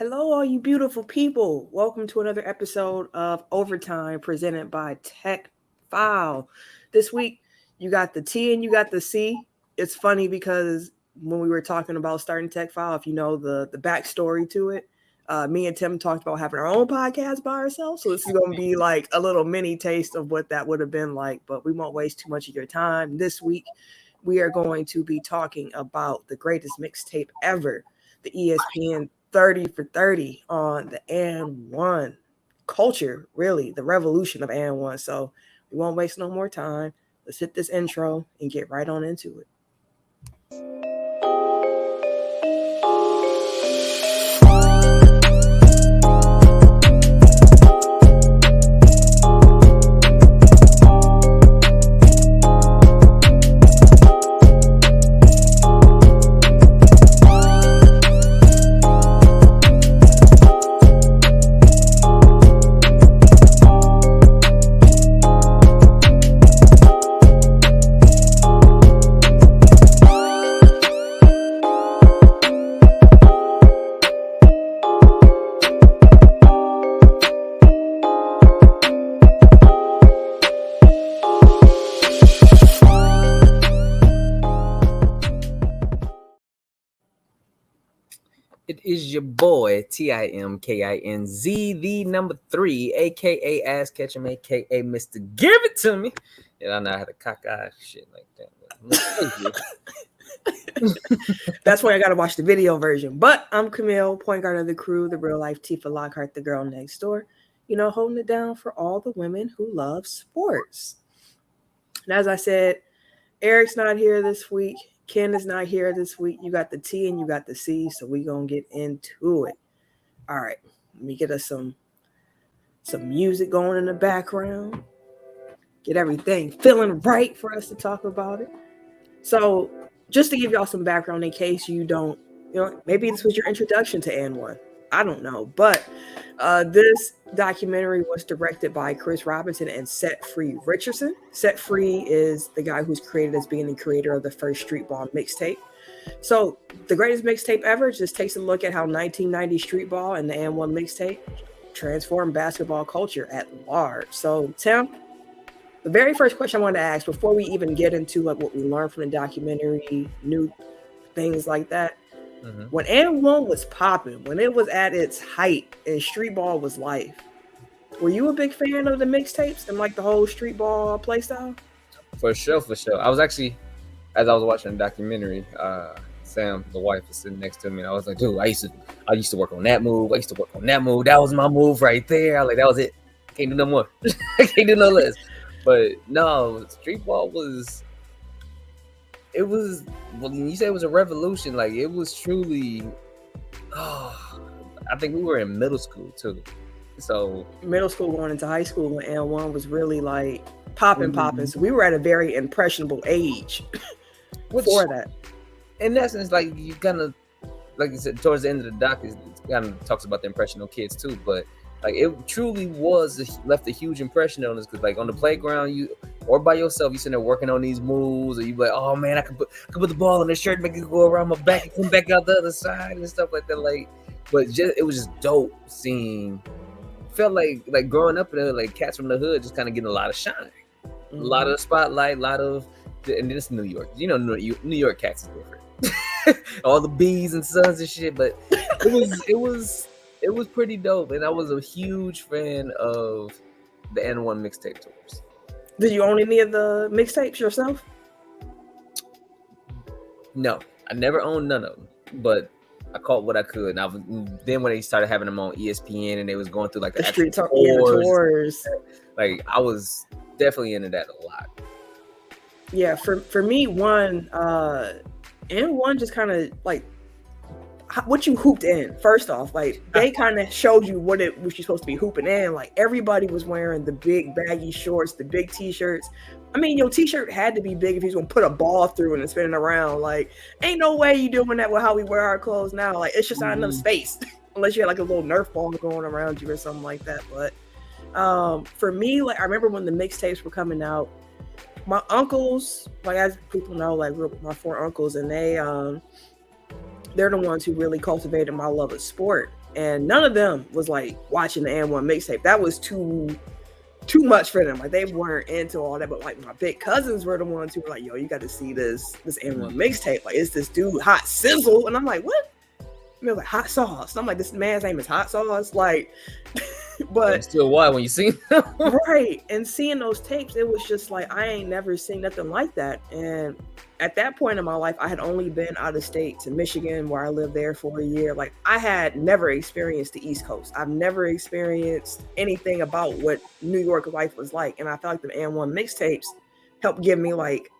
Hello, all you beautiful people. Welcome to another episode of Overtime presented by TECK File. This week, you got the T and you got the C. It's funny because when we were talking about starting TECK File, if you know the backstory to it, me and Tim talked about having our own podcast by ourselves. So this is going to be like a little mini taste of what that would have been like, but we won't waste too much of your time. This week, we are going to be talking about the greatest mixtape ever, the ESPN 30 for 30 on the and1 culture, really, the revolution of and1. So we won't waste no more time. Let's hit this intro and get right on into it. It is your boy TIMKINZ, the number 3, aka Ass Ketchum, aka Mr. Give It To Me. And I know how to cockeye shit like that. That's why I gotta watch the video version. But I'm Camille, point guard of the crew, the real life Tifa Lockhart, the girl next door. You know, holding it down for all the women who love sports. And as I said, Eric's not here this week. Ken is not here this week. You got the T and you got the C, so we're going to get into it. All right, let me get us some music going in the background. Get everything feeling right for us to talk about it. So just to give y'all some background in case you don't, maybe this was your introduction to and1. I don't know, but this documentary was directed by Chris Robinson and Set Free Richardson. Set Free is the guy who's created as being the creator of the first streetball mixtape. So the greatest mixtape ever just takes a look at how 1990 streetball and the and1 mixtape transformed basketball culture at large. So Tim, the very first question I wanted to ask before we even get into like what we learned from the documentary, new things like that. Mm-hmm. When and1 was popping, when it was at its height and streetball was life, were you a big fan of the mixtapes and like the whole streetball play style? For sure. I was actually, as I was watching the documentary, Sam, the wife, was sitting next to me, and I was like, dude, I used to work on that move. That was my move right there. I was like, that was it. Can't do no more. I can't do no less. But no, streetball was. It was, when you say it was a revolution, like it was truly, I think we were in middle school too. So middle school going into high school when and1 was really like popping. So we were at a very impressionable age for that. In essence, like you kind of, like you said, towards the end of the doc, it kind of talks about the impressionable kids too, but like it truly left a huge impression on us because like on the playground, or by yourself, you sitting there working on these moves, or you be like, oh man, I could put the ball in the shirt, make it go around my back and come back out the other side and stuff like that. Like, but it was just dope seeing. Felt like growing up in there, like cats from the hood, just kind of getting a lot of shine, a lot of spotlight, and then it's New York. You know, New York cats is different. All the B's and sons and shit, but it was pretty dope, and I was a huge fan of the and1 mixtape tours. Did you own any of the mixtapes yourself? No, I never owned none of them, but I caught what I could. Then when they started having them on ESPN and they was going through like the street tours, like I was definitely into that a lot. Yeah, for me, and1 just kind of like what you hooped in. First off, like they kind of showed you what you're supposed to be hooping in. Like everybody was wearing the big baggy shorts, the big t-shirts. I mean, your t-shirt had to be big if he's gonna put a ball through and spin it around. Like, ain't no way you doing that with how we wear our clothes now. Like, it's just not enough space unless you had like a little Nerf ball going around you or something like that. But for me, like I remember when the mixtapes were coming out, my uncles, like as people know, like my 4 uncles, and they're the ones who really cultivated my love of sport. and none of them was like watching the N1 mixtape. That was too much for them. Like they weren't into all that. But like my big cousins were the ones who were like, "Yo, you got to see this N1 mixtape. Like it's this dude Hot Sizzle," and I'm like, "What?" And they're like, "Hot Sauce." And I'm like, "This man's name is Hot Sauce." Like, but still why when you see them. right, and seeing those tapes, it was just like I ain't never seen nothing like that. And at that point in my life, I had only been out of state to Michigan, where I lived there for a year. Like I had never experienced the East Coast. I've never experienced anything about what New York life was like. And I felt like the N1 mixtapes helped give me like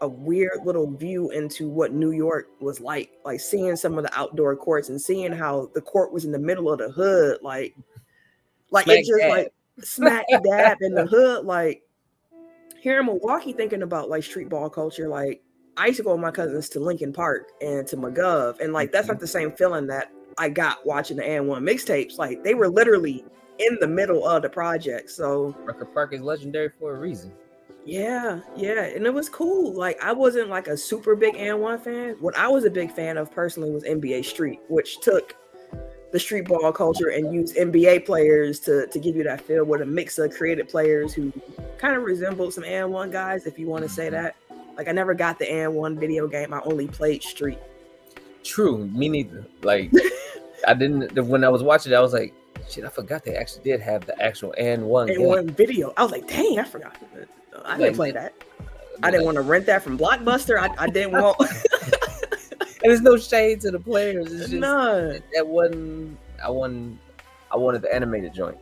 a weird little view into what New York was like seeing some of the outdoor courts and seeing how the court was in the middle of the hood, like it just like smack dab in the hood. Like here in Milwaukee, thinking about like street ball culture, like I used to go with my cousins to Lincoln Park and to McGov, and like that's not the same feeling that I got watching the N1 mixtapes. Like they were literally in the middle of the project. So Record Park is legendary for a reason. Yeah, and it was cool. Like I wasn't like a super big N1 fan. What I was a big fan of personally was NBA Street, which took the street ball culture and used NBA players to give you that feel with a mix of creative players who kind of resembled some N1 guys, if you want to say that. Like I never got the N1 video game. I only played Street. True, me neither. Like I didn't. When I was watching it, I was like, shit, I forgot they actually did have the actual N1 video. I was like, dang, I forgot. I didn't play that. I didn't want to rent that from Blockbuster. I didn't want. And there's no shade to the players. It's just none. That wasn't. I wanted the animated joint.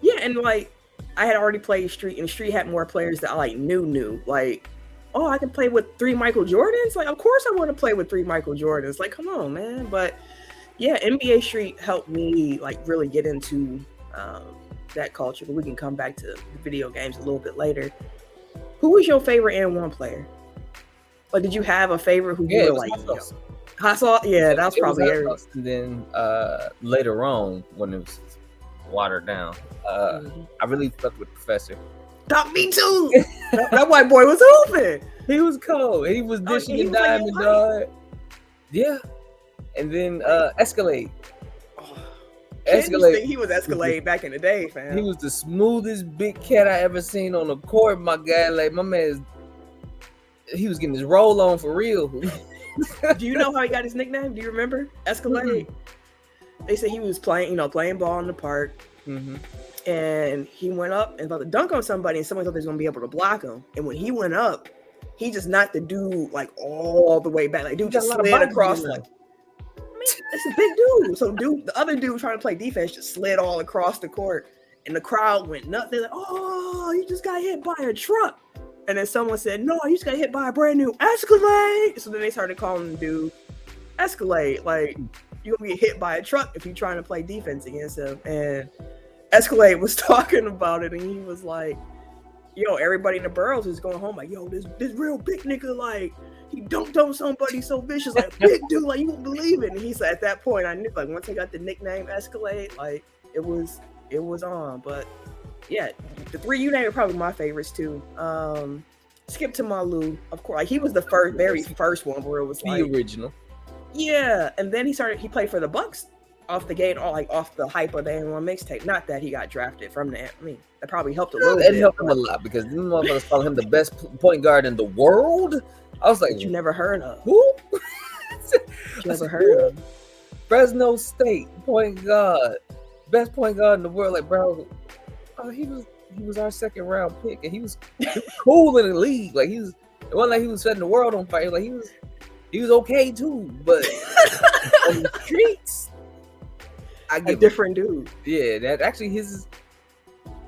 Yeah, and like I had already played Street, and Street had more players that I like knew. Like, oh, I can play with 3 Michael Jordans. Like, of course I want to play with 3 Michael Jordans. Like, come on, man. But yeah, NBA Street helped me like really get into that culture. But we can come back to the video games a little bit later. Who was your favorite N1 player? Like, did you have a favorite who you were like? Hot Sauce? Yeah, that was probably Eric. And then later on, when it was watered down, I really fucked with Professor. Me too. that white boy was hooping. He was cold. He was dishing the diamond, dog. Yeah. And then Escalade. Escalade. He was Escalade back in the day, fam. He was the smoothest big cat I ever seen on the court, my guy. Like my man, he was getting his roll on for real. Do you know how he got his nickname? Do you remember? Escalade. Mm-hmm. They said he was playing ball in the park, and he went up and about to dunk on somebody, and somebody thought they was gonna be able to block him. And when he went up, he just knocked the dude like all the way back. Like dude just slid across like. It's a big dude. So the other dude trying to play defense just slid all across the court, and the crowd went nuts. They're like, "Oh, you just got hit by a truck." And then someone said, "No, you just got hit by a brand new Escalade." So then they started calling the dude Escalade. Like, you're gonna get hit by a truck if you're trying to play defense against him. And Escalade was talking about it, and he was like, "Yo, everybody in the boroughs is going home like, yo, this real big nigga, like, he dunked on somebody so vicious, like a big dude, like you won't believe it." And he said, at that point, I knew, like, once I got the nickname Escalade, like it was on. But yeah, the 3 you named are probably my favorites too. Skip to Malu, of course. Like he was the very first one where it was the like original. Yeah, and then he played for the Bucks off the gate, off the hype of the N1 mixtape. Not that he got drafted from the. I mean, that probably helped a little bit. It helped him a lot because these motherfuckers call him the best point guard in the world. I was like, that you never heard of who? You never heard of Fresno State point guard, best point guard in the world. Like, bro, he was our 2nd round pick, and he was cool in the league. Like it wasn't like he was setting the world on fire. Like he was okay too, but on the streets, I get a different dude. Yeah, that actually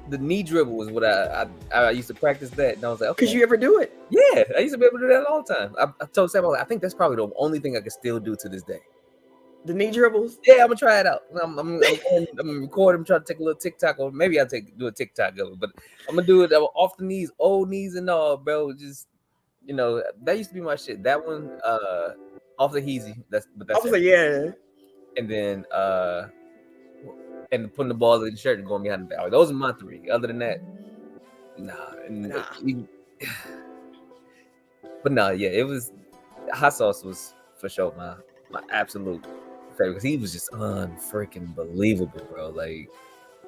the knee dribble was what I used to practice that, and I was like, okay. Could you ever do it? Yeah, I used to be able to do that all the time. I told Sam, I think that's probably the only thing I can still do to this day. The knee dribbles? Yeah, I'm gonna try it out. I'm gonna record. I'm trying to take a little TikTok, or maybe I'll do a TikTok of it. But I'm gonna do it off the knees, old knees and all, bro. Just that used to be my shit. That one, off the heezy. That's I was like, yeah. And then and putting the ball in the shirt and going behind the back. Those are my 3. Other than that, nah. But nah, yeah, it was Hot Sauce was for sure my absolute Mixtape because he was just unfreaking believable, bro. Like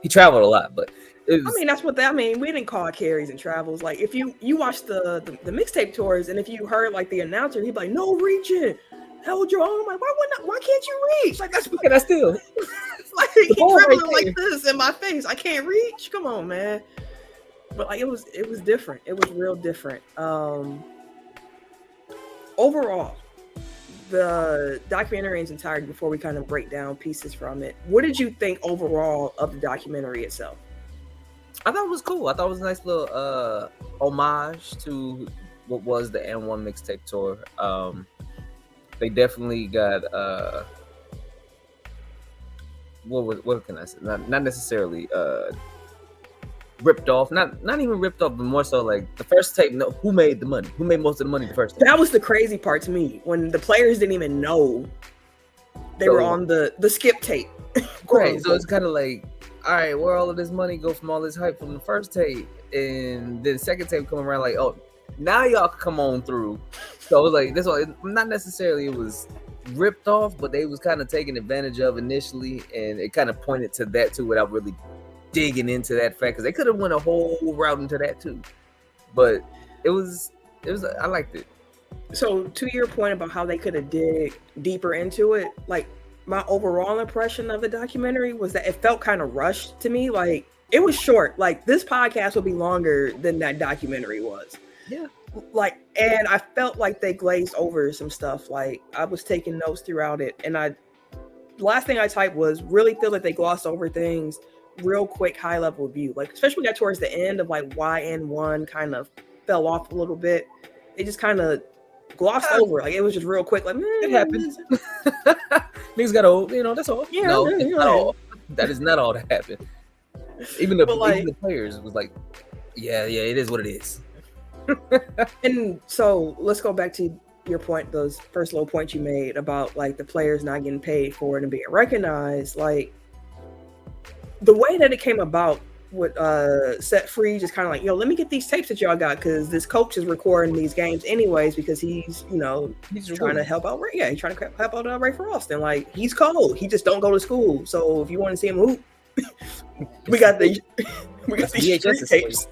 he traveled a lot, but it was, I mean, that's what I mean. We didn't call it carries and travels. Like if you watch the mixtape tours, and if you heard like the announcer, he'd be like, "No reaching, held your arm." Like, why can't you reach? Like that's okay, that's still like he dribbling right like this in my face. I can't reach. Come on, man. But like it was different. It was real different. Overall, the documentary in its entirety, before we kind of break down pieces from it, what did you think overall of the documentary itself? I thought it was cool. I thought it was a nice little homage to what was the N1 mixtape tour. They definitely got what can I say? Not necessarily ripped off. Not even ripped off, but more so like the first tape. No, who made the money? Who made most of the money the first tape? That was the crazy part to me, when the players didn't even know they were on the skip tape. Right. So it's kind of like, all right, where all of this money go from all this hype from the first tape, and then the second tape come around like, oh, now y'all can come on through. So it was like this one, not necessarily it was ripped off, but they was kind of taken advantage of initially, and it kind of pointed to that too without really digging into that fact, because they could have went a whole route into that too. But it was I liked it. So to your point about how they could have dig deeper into it, like my overall impression of the documentary was that it felt kind of rushed to me. Like it was short. Like this podcast will be longer than that documentary was. Yeah. Like, and I felt like they glazed over some stuff. Like I was taking notes throughout it, and the last thing I typed was really feel like they glossed over things. Real quick, high level view. Like especially when we got towards the end of like why N1 kind of fell off a little bit. They just kind of glossed over. Like it was just real quick. Like it happened. Niggas got old. You know, that's all. Yeah, no, yeah, not all. That is not all that happened. Even the players was like, yeah, it is what it is. And so let's go back to your point, those first little points you made about like the players not getting paid for it and being recognized. Like the way that it came about with Set Free, just kind of like, let me get these tapes that y'all got, because this coach is recording these games anyways, because he's trying to help out. Yeah, he's trying to help out Ray Frost, and like he's cold. He just don't go to school. So if you want to see him hoop, we got these VHS tapes.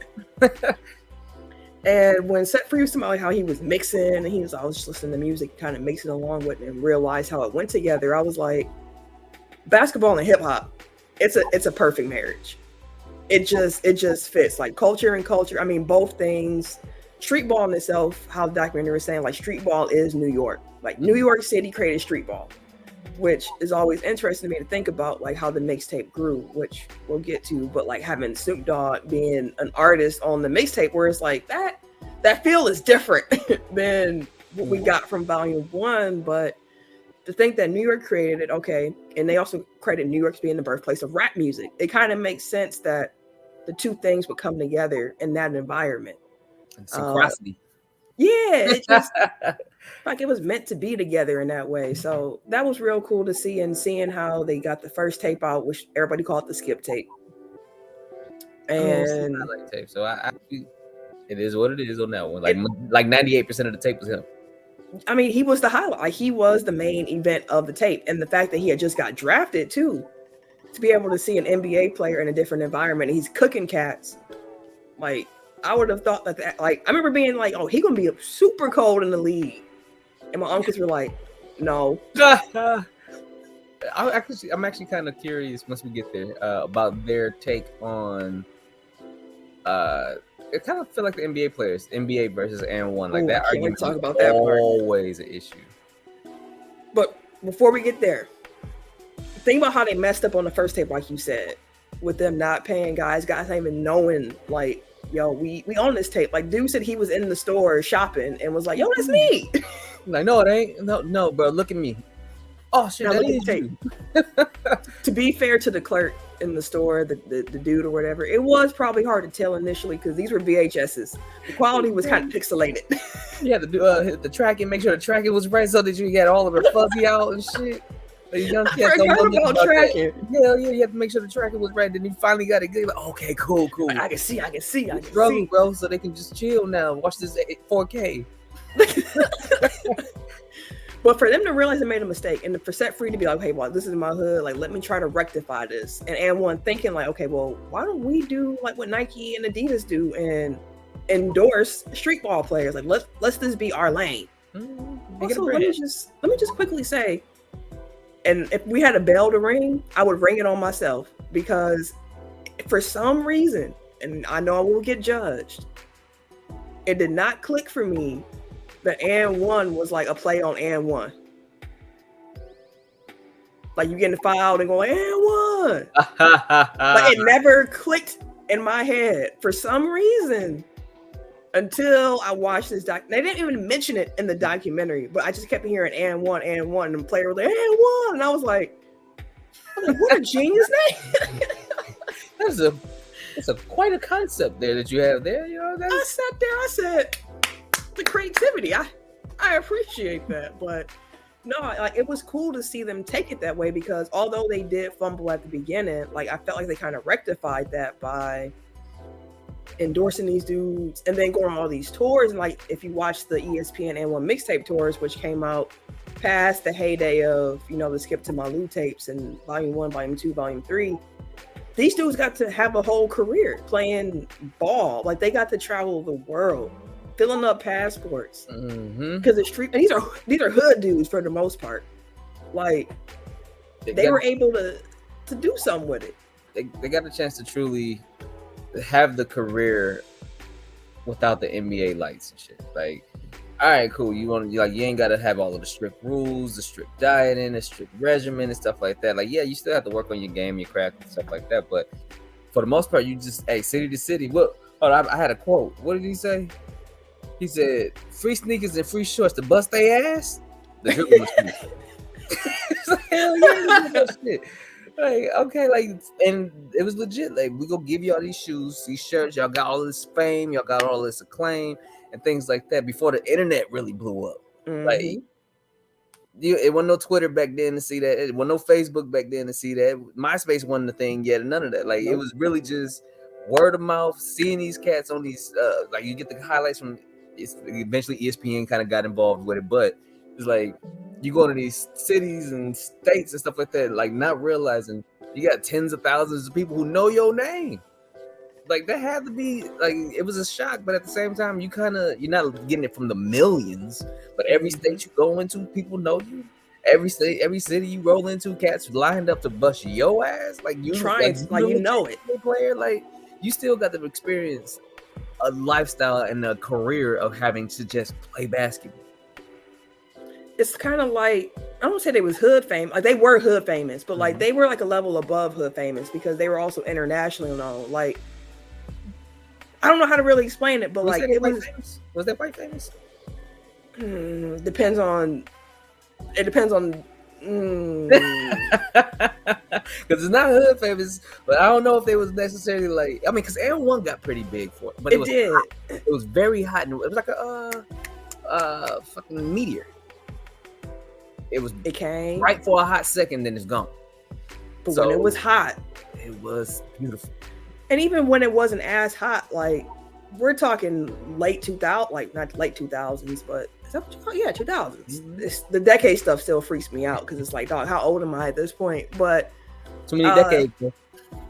And when Set Free was talking about how he was mixing, and he was always just listening to music, kind of mixing along with it, and realized how it went together, I was like, basketball and hip hop, it's a perfect marriage. It just fits, like culture and culture. I mean, both things. Streetball in itself, how the documentary was saying, like streetball is New York. Like New York City created streetball, which is always interesting to me to think about, like how the mixtape grew, which we'll get to. But like having Snoop Dogg being an artist on the mixtape, where it's like that feel is different than what we got from Volume 1. But to think that New York created it, okay, and they also credit New York being the birthplace of rap music, it kind of makes sense that the two things would come together in that environment. And synchronicity. Yeah, it just like it was meant to be together in that way. So that was real cool to see, and seeing how they got the first tape out, which everybody called the skip tape. And I like tape, so I it is what it is on that one. Like 98% of the tape was him. I mean, he was the highlight. Like, he was the main event of the tape, and the fact that he had just got drafted too, to be able to see an NBA player in a different environment, and he's cooking cats. Like, I would have thought that like, I remember being like, oh, he gonna be super cold in the league, and my uncles were like, no. I'm actually kind of curious once we get there about their take on it kind of feel like the NBA players, NBA versus N1, like that argument talk about that always an issue. But before we get there, think about how they messed up on the first tape, like you said, with them not paying guys not even knowing, like, yo, we own this tape. Like, dude said he was in the store shopping and was like, yo, that's me. Like, no, it ain't. No, bro, look at me. Oh shit, that is you. To be fair to the clerk in the store, the dude or whatever, it was probably hard to tell initially because these were VHSs. The quality was kind of pixelated. You had to do the tracking, make sure the tracking was right so that you get all of it fuzzy out and shit. I forgot about tracking. Yeah, you have to make sure the tracking was right. Then you finally got it good. Like, okay, cool. I can see. Struggle, bro, so they can just chill now. Watch this 4K. But for them to realize they made a mistake and for Set Free to be like, hey, well, this is my hood. Like, let me try to rectify this. And one thinking like, okay, well, why don't we do like what Nike and Adidas do and endorse streetball players? Like, let's this be our lane. Also, let me just quickly say, and if we had a bell to ring, I would ring it on myself because for some reason, and I know I will get judged, it did not click for me that and one was like a play on and one. Like you getting fouled and going and one. Like it never clicked in my head for some reason until I watched this doc. They didn't even mention it in the documentary, but I just kept hearing and one, and the player was like and one, and I was like, what a genius name. That's quite a concept there that you have there. You know, I sat there, I said, the creativity. I appreciate that, but no, like it was cool to see them take it that way because although they did fumble at the beginning, like I felt like they kind of rectified that by endorsing these dudes and then going on all these tours. And like if you watch the ESPN and1 mixtape tours, which came out past the heyday of, you know, the Skip to Malou tapes and volume 1, volume 2, volume 3, these dudes got to have a whole career playing ball. Like they got to travel the world, filling up passports because the street. And these are hood dudes for the most part. Like they were able to do something with it. They got the chance to truly have the career without the NBA lights and shit. Like, all right, cool. You ain't got to have all of the strict rules, the strict dieting, the strict regimen and stuff like that. Like, yeah, you still have to work on your game, your craft and stuff like that. But for the most part, you just, city to city. Look, hold on, I had a quote. What did he say? He said, free sneakers and free shorts to bust their ass. The hood was free. It's like, hell yeah, that shit. Like, okay, like, and it was legit. Like, we gonna give y'all these shoes, these shirts. Y'all got all this fame, y'all got all this acclaim and things like that before the internet really blew up. Like, it wasn't no Twitter back then to see that. It wasn't no Facebook back then to see that. MySpace wasn't a thing yet, and none of that. Like, it was really just word of mouth, seeing these cats on these, like, you get the highlights from. Eventually, ESPN kind of got involved with it, but it's like you go to these cities and states and stuff like that, like not realizing you got tens of thousands of people who know your name. Like that had to be like it was a shock, but at the same time, you're not getting it from the millions. But every state you go into, people know you. Every state, every city you roll into, cats lined up to bust your ass. Like you trying, like you know it. Player, like you still got to experience a lifestyle and a career of having to just play basketball. It's kind of like, I don't say they was hood famous. Like they were hood famous, but like they were like a level above hood famous because they were also internationally known. Like I don't know how to really explain it, but was like was that white famous? Depends on. Because it's not hood famous, but I don't know if they was necessarily like. I mean, because N1 got pretty big for it, but it did. Hot. It was very hot, and it was like a fucking meteor. It came right for a hot second, then it's gone. But so, when it was hot, it was beautiful. And even when it wasn't as hot, like we're talking late 2000, like not late 2000s, but is that what you call it? Yeah, 2000s. The decade stuff still freaks me out because it's like, dog, how old am I at this point? But too many decades.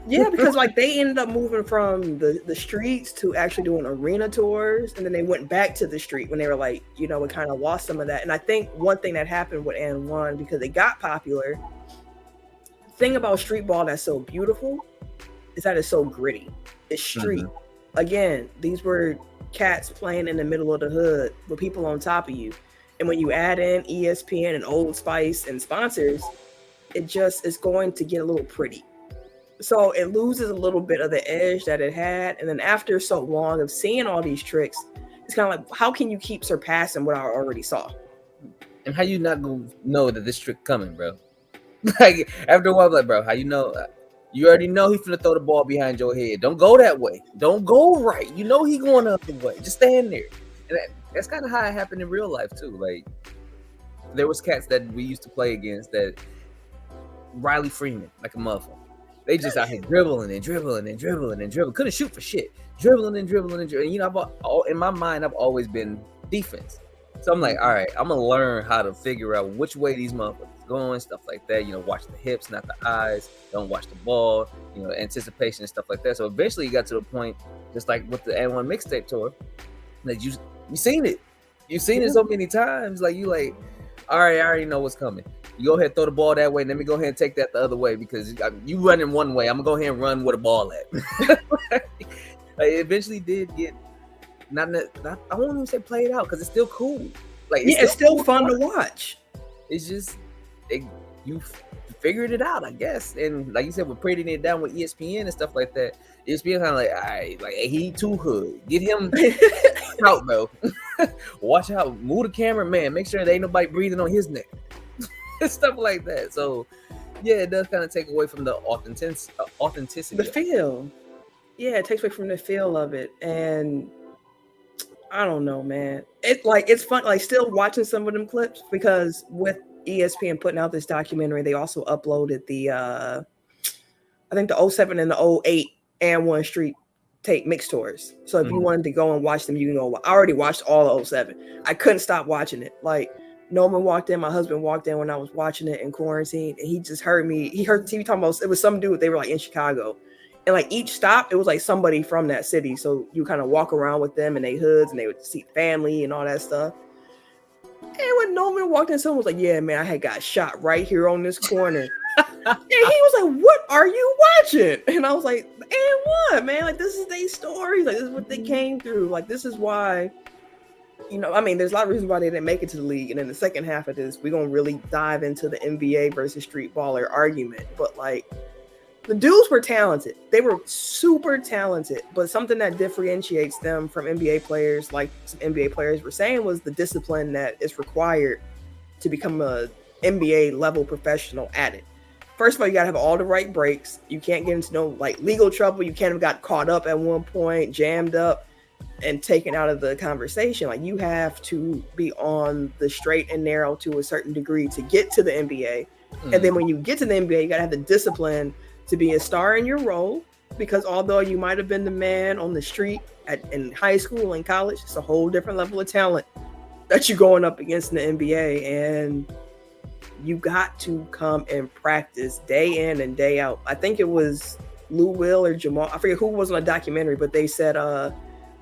Yeah, because like they ended up moving from the streets to actually doing arena tours, and then they went back to the street when they were like, you know, it kind of lost some of that. And I think one thing that happened with N1 because they got popular. The thing about street ball that's so beautiful is that it's so gritty. It's street. Again, these were cats playing in the middle of the hood with people on top of you. And when you add in ESPN and Old Spice and sponsors, it's going to get a little pretty. So it loses a little bit of the edge that it had. And then after so long of seeing all these tricks, it's kind of like, how can you keep surpassing what I already saw? And how you not gonna know that this trick coming, bro? Like after a while, like, bro, how you know? You already know he's gonna throw the ball behind your head. Don't go that way. Don't go right. You know he going the other way. Just stand there. And that's kind of how it happened in real life too. Like there was cats that we used to play against that Riley Freeman, like a motherfucker. They just out here dribbling and dribbling and dribbling and dribbling. Couldn't shoot for shit. Dribbling and dribbling and dribbling. You know, in my mind, I've always been defense. So I'm like, all right, I'm gonna learn how to figure out which way these motherfuckers going, stuff like that. Watch the hips, not the eyes. Don't watch the ball. Anticipation and stuff like that. So eventually, you got to the point, just like with the N1 mixtape tour, that you seen it. You've seen it so many times. Like you like, all right, I already know what's coming. You go ahead and throw the ball that way. Let me go ahead and take that the other way because you running one way. I'm gonna go ahead and run where the ball at. It eventually did get. Not I won't even say play it out because it's still cool. Like it's still fun to watch. It's just you figured it out, I guess. And like you said, we're putting it down with ESPN and stuff like that. ESPN kind of like, all right, like he too hood. Get him out, bro. Watch out, move the camera, man. Make sure there ain't nobody breathing on his neck. Stuff like that. So yeah, it does kind of take away from the authenticity. The feel. Yeah, it takes away from the feel of it. And I don't know, man. It's fun, like still watching some of them clips because with ESPN putting out this documentary, they also uploaded the I think the 07 and the 08 and One Street tape mix tours. So if you wanted to go and watch them, you can go. I already watched all of 07. I couldn't stop watching it. Like Norman walked in, my husband walked in when I was watching it in quarantine, and he just heard me. He heard the TV talking about it was some dude. They were like in Chicago. And like each stop, it was like somebody from that city. So you kind of walk around with them in their hoods and they would see family and all that stuff. And when Norman walked in, someone was like, yeah, man, I had got shot right here on this corner. And he was like, what are you watching? And I was like, and what, man? Like, this is their story. Like, this is what they came through. Like, this is why, there's a lot of reasons why they didn't make it to the league. And in the second half of this, we're going to really dive into the NBA versus street baller argument. But like, the dudes were talented. They were super talented, but something that differentiates them from NBA players, like some NBA players were saying, was the discipline that is required to become a NBA level professional at it. First of all, you gotta have all the right breaks. You can't get into no like legal trouble. You can't have got caught up at one point, jammed up, and taken out of the conversation. Like you have to be on the straight and narrow to a certain degree to get to the NBA. And then when you get to the NBA, you gotta have the discipline to be a star in your role, because although you might have been the man on the street in high school and college, it's a whole different level of talent that you're going up against in the NBA, and you got to come and practice day in and day out. I think it was Lou Will or Jamal, I forget who was on a documentary, but they said,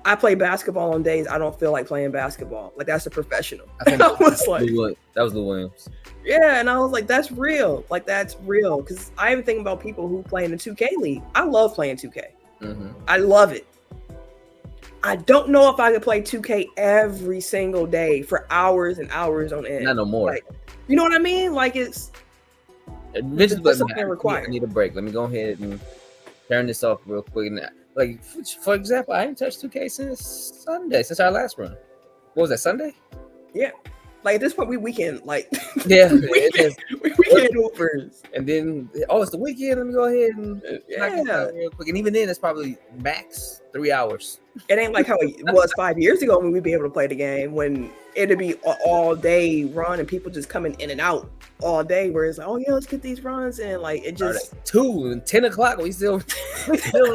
I play basketball on days I don't feel like playing basketball. Like that's a professional. I was like, that was Lou Williams. Yeah, and I was like, that's real. Like that's real. Because I even think about people who play in the 2K league. I love playing 2K. I love it. I don't know if I could play 2K every single day for hours and hours on end. Not no more. Like, you know what I mean? Like it's something required. I need a break. Let me go ahead and turn this off real quick. Like for example, I ain't touched 2K since our last run. What was that, Sunday? Yeah. Like at this point, we weekend like yeah, weekend hoopers. And then it's the weekend. Let me go ahead and knock it out real quick. And even then, it's probably max 3 hours. It ain't like how it was 5 years ago when we'd be able to play the game, when it'd be an all day run and people just coming in and out all day. Where it's like, oh yeah, let's get these runs in. Like it just 2 and 10 o'clock. We still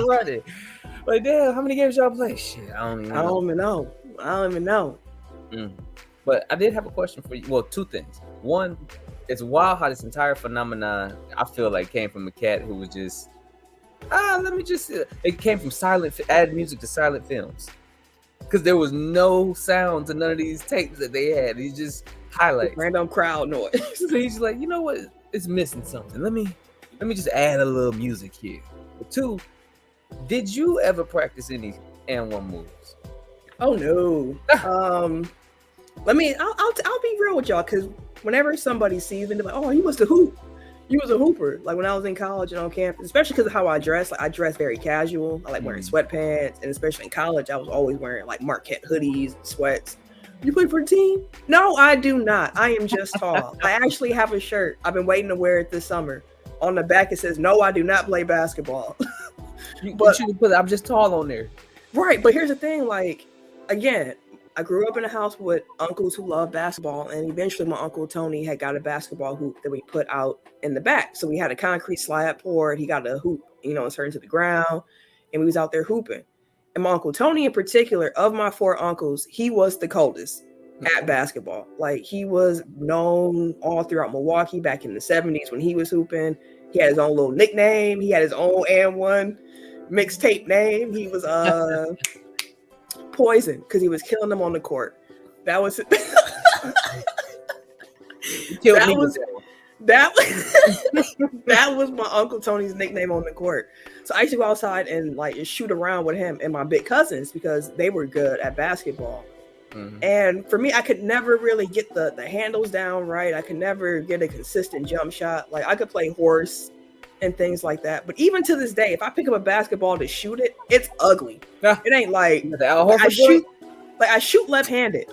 running. Like damn, how many games y'all play? Shit, I don't even know. But I did have a question for you. Well, 2 things. One, it's wild how this entire phenomenon, I feel like, came from a cat who was just, it came from add music to silent films. Because there was no sound to none of these tapes that they had. He's just highlights. Random crowd noise. So he's just like, you know what? It's missing something. Let me just add a little music here. But 2, did you ever practice any N1 moves? Oh no. I'll be real with y'all, because whenever somebody sees me, they're like, oh, you must have hooped. You was a hooper. Like when I was in college and on campus, especially because of how I dress. Like I dress very casual. I like wearing sweatpants, and especially in college, I was always wearing like Marquette hoodies, sweats. You play for the team? No, I do not. I am just tall. I actually have a shirt. I've been waiting to wear it this summer. On the back, it says, no, I do not play basketball. But you can put I'm just tall on there. Right. But here's the thing. Like, again, I grew up in a house with uncles who love basketball, and eventually my uncle Tony had got a basketball hoop that we put out in the back. So we had a concrete slab poured. He got a hoop, inserted to the ground, and we was out there hooping. And my uncle Tony in particular, of my 4 uncles, he was the coldest. at basketball. Like, he was known all throughout Milwaukee back in the 70s when he was hooping. He had his own little nickname. He had his own and1 mixtape name. He was Poison because he was killing them on the court. That was that was my Uncle Tony's nickname on the court. So I used to go outside and like shoot around with him and my big cousins because they were good at basketball. Mm-hmm. And for me, I could never really get the handles down right. I could never get a consistent jump shot. Like, I could play horse and things like that. But even to this day, if I pick up a basketball to shoot it, it's ugly. It ain't like I shoot left-handed.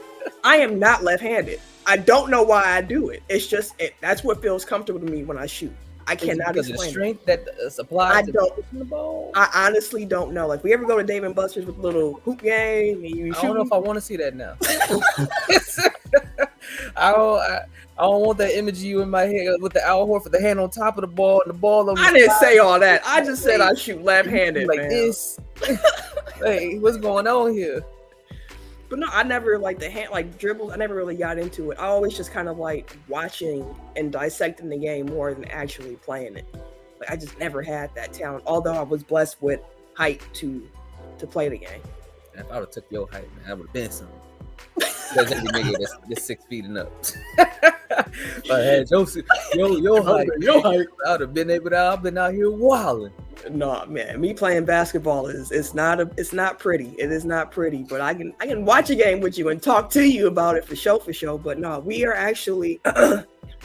I am not left-handed. I don't know why I do it. It's just that's what feels comfortable to me when I shoot. I cannot explain the strength that applies to the ball. I honestly don't know. Like, we ever go to Dave and Buster's with a little hoop game? And you I don't know if I want to see that now. I don't want that image of you in my head with the Al Horford, the hand on top of the ball and the ball over. I didn't say all that. I just said I shoot left-handed. Like, man. This. Hey, what's going on here? But no, I never like the hand, like dribbles. I never really got into it. I always just kind of like watching and dissecting the game more than actually playing it. Like, I just never had that talent. Although I was blessed with height to play the game. And if I would have took your height, man, I would have been something. There's every nigga that's 6 feet and up. If I had your height, I would have been able to. I've been out here wilding. No, man, me playing basketball it's not pretty. It is not pretty, but I can watch a game with you and talk to you about it for show. But no, we are actually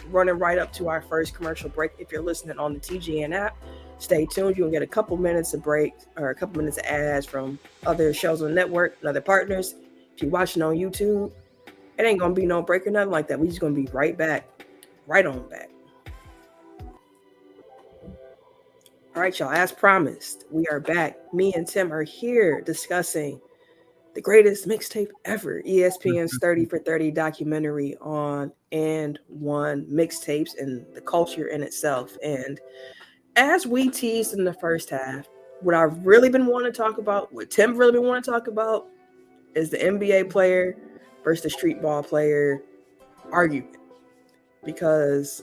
running right up to our first commercial break. If you're listening on the TGN app, stay tuned. You'll get a couple minutes of break or a couple minutes of ads from other shows on the network and other partners. If you're watching on YouTube, it ain't gonna be no break or nothing like that. We just gonna be right on back. All right, y'all, as promised, we are back. Me and Tim are here discussing the greatest mixtape ever, ESPN's 30 for 30 documentary on and one mixtapes and the culture in itself. And as we teased in the first half, what I've really been wanting to talk about, what Tim really been wanting to talk about, is the NBA player versus the street ball player argument. Because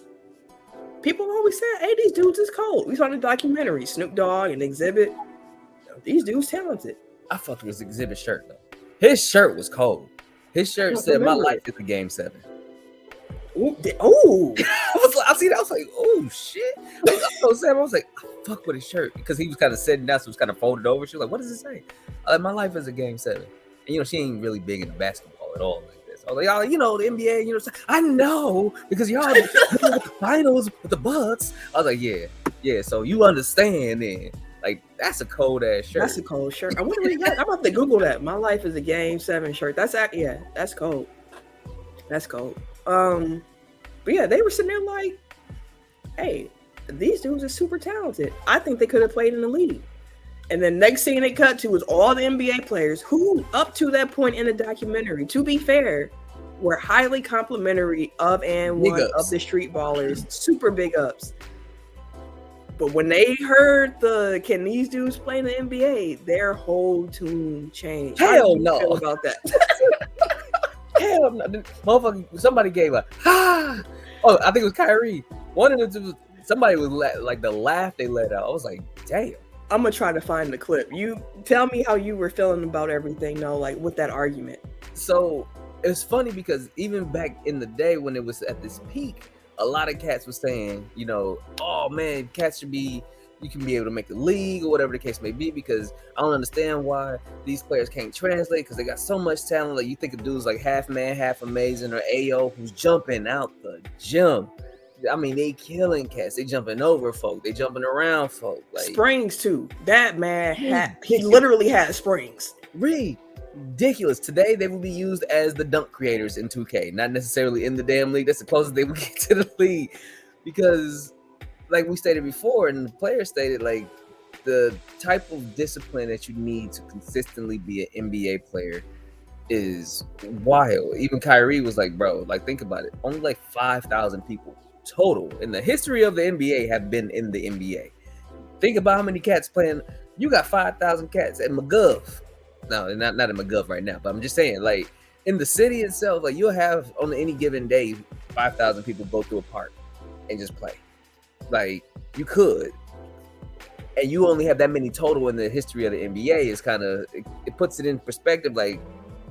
people always say, hey, these dudes is cold. We saw the documentary, Snoop Dogg and Exhibit. These dudes talented. I fucked with his Exhibit shirt, though. His shirt was cold. His shirt said, my life is a game 7. Oh. I see that. I was like, oh, shit. I was like, I fuck with his shirt. Because he was kind of sitting down, so it was kind of folded over. She was like, what does it say? My life is a game 7. And, she ain't really big into basketball at all. I was like, y'all, the NBA, I know because y'all in the finals with the Bucks. I was like, yeah. So you understand then. Like, that's a cold ass shirt. That's a cold shirt. I wonder where you got. I'm about to Google that. My life is a game 7 shirt. That's cold. That's cold. But yeah, they were sitting there like, hey, these dudes are super talented. I think they could have played in the league. And then next scene they cut to was all the NBA players who, up to that point in the documentary, to be fair, were highly complimentary of and one of the street ballers, super big ups. But when they heard can these dudes play in the NBA, their whole tune changed. Hell no. Feel about that? Hell no. Motherfucker, somebody gave a ha. Oh, I think it was Kyrie. One of the somebody was like the laugh they let out. I was like, damn. I'm gonna try to find the clip. You tell me how you were feeling about everything, though, like with that argument. So it's funny because even back in the day when it was at this peak, a lot of cats were saying, oh man, cats you can be able to make the league or whatever the case may be, because I don't understand why these players can't translate because they got so much talent. Like, you think of dudes like Half Man, Half Amazing, or Ayo who's jumping out the gym. I mean, they killing cats. They jumping over folk. They jumping around folk. Like, springs too. That man he literally had springs. Ridiculous. Today they will be used as the dunk creators in 2K, not necessarily in the damn league. That's the closest they will get to the league, because, like we stated before, and the players stated, like, the type of discipline that you need to consistently be an NBA player is wild. Even Kyrie was like, bro, like, think about it. Only like 5,000 people total in the history of the NBA have been in the NBA. Think about how many cats playing. You got 5,000 cats at McGuff. No, not at McGuff right now, but I'm just saying, like, in the city itself, like you'll have on any given day 5,000 people go through a park and just play. Like you could, and you only have that many total in the history of the NBA. Is kind of it puts it in perspective. Like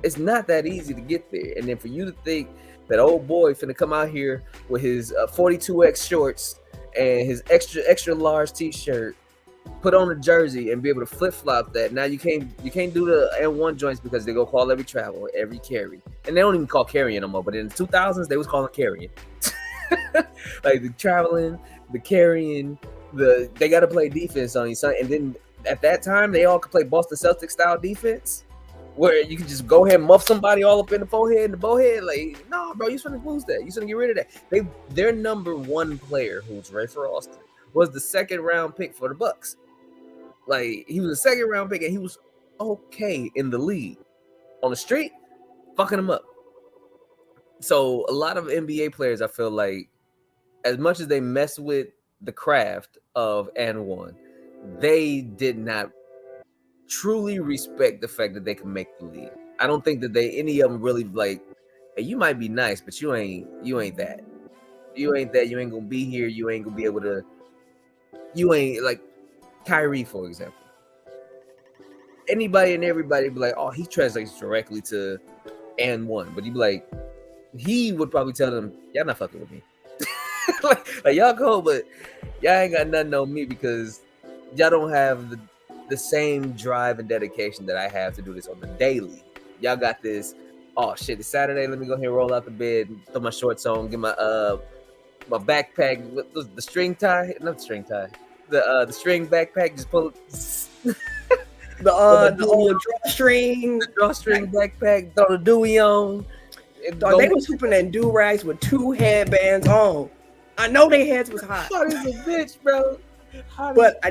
it's not that easy to get there, and then for you to think that old boy finna come out here with his 42X shorts and his extra large t-shirt, put on a jersey and be able to flip flop that. Now you can't do the N1 joints because they go call every travel, every carry, and they don't even call carrying no more. But in the 2000s, they was calling carrying. Like the traveling, the carrying, they got to play defense on you, son. And then at that time, they all could play Boston Celtics style defense, where you can just go ahead and muff somebody all up in the forehead and the bowhead. Like, no, bro, you shouldn't lose that. You shouldn't get rid of that. Their number one player, who's Rafer Alston, was the second round pick for the Bucks. Like, he was a second round pick, and he was okay in the league. On the street, fucking him up. So a lot of NBA players, I feel like, as much as they mess with the craft of N1, they did not truly respect the fact that they can make the league. I don't think that any of them really like, hey, you might be nice, but you ain't that. You ain't that. You ain't gonna be here. You ain't gonna be able to. You ain't like Kyrie, for example. Anybody and everybody be like, oh, he translates directly to N1, but he'd be like, he would probably tell them, y'all not fucking with me. like y'all go, but y'all ain't got nothing on me because y'all don't have the same drive and dedication that I have to do this on the daily. Y'all got this. Oh shit! It's Saturday. Let me go ahead and roll out the bed, throw my shorts on, get my backpack with the string tie, not the string tie, the string backpack. Just pull it. the old drawstring backpack. Throw the Dewey on. Dog, they was hooping in do-rags with 2 headbands on. I know their heads was hot. Hot as a bitch, bro. But I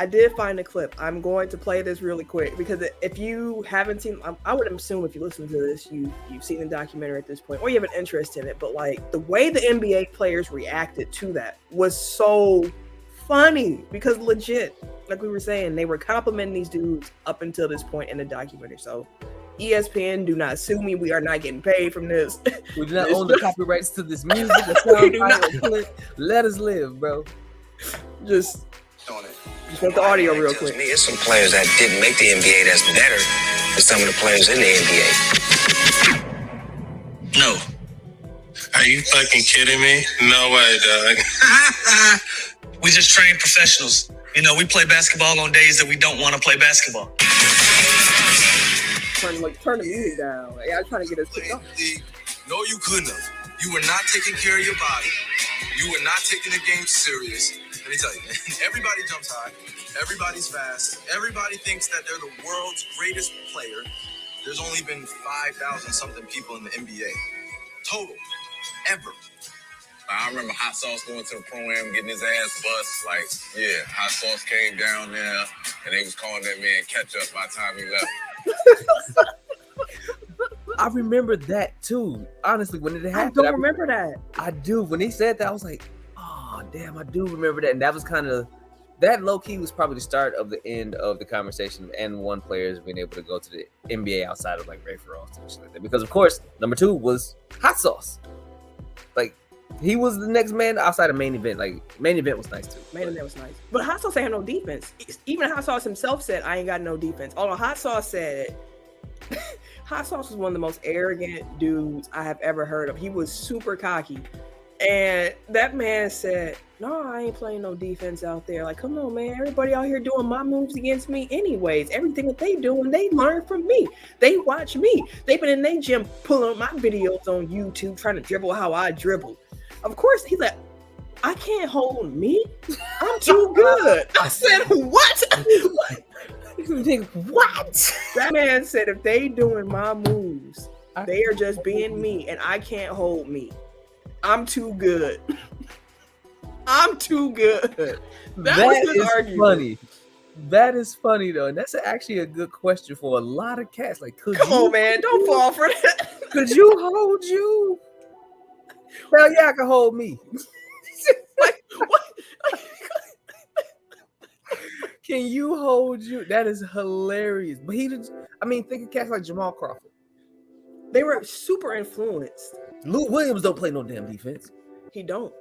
did find a clip. I'm going to play this really quick because if you haven't seen, I would assume if you listen to this, you've seen the documentary at this point, or you have an interest in it. But like the way the NBA players reacted to that was so funny because legit, like we were saying, they were complimenting these dudes up until this point in the documentary. So ESPN, do not sue me. We are not getting paid from this. We do not own the copyrights to this music. We do not. Let us live, bro. Just want the audio real quick. There's some players that didn't make the NBA that's better than some of the players in the NBA. No. Are you fucking kidding me? No way, dog. We just train professionals. You know, we play basketball on days that we don't want to play basketball. Turn the music down. Like, I was trying to get us picked up. No, you couldn't have. You were not taking care of your body. You were not taking the game serious. Let me tell you, everybody jumps high. Everybody's fast. Everybody thinks that they're the world's greatest player. There's only been 5,000 something people in the NBA. Total. Ever. I remember Hot Sauce going to the Pro-Am, getting his ass bust. Like, yeah, Hot Sauce came down there, and they was calling that man catch up by the time he left. I remember that too. Honestly, when it happened, I don't remember that. I do. When he said that, I was like, oh, damn, I do remember that. And that was kind of, that low-key was probably the start of the end of the conversation and one players being able to go to the NBA outside of like Rafer Alston and shit like that. Because, of course, number 2 was Hot Sauce. Like, he was the next man outside of main event. Like, main event was nice too. Main event was nice. But Hot Sauce ain't had no defense. Even Hot Sauce himself said, I ain't got no defense. Although Hot Sauce said, Hot Sauce was one of the most arrogant dudes I have ever heard of. He was super cocky. And that man said, no, I ain't playing no defense out there. Like, come on, man. Everybody out here doing my moves against me anyways. Everything that they doing, they learn from me. They watch me. They've been in their gym pulling my videos on YouTube trying to dribble how I dribble. Of course, he's like, I can't hold me. I'm too good. I said, what? What? That man said, if they doing my moves, they are just being me, and I can't hold me. I'm too good. I'm too good. That is argument. Funny. That is funny though, and that's actually a good question for a lot of cats. Like, come on, man, don't fall for that. Could you hold you? Hell yeah, I can hold me. Like, what? Can you hold you? That is hilarious. But he just, I mean, think of cats like Jamal Crawford. They were super influenced. Lou Williams don't play no damn defense. He don't.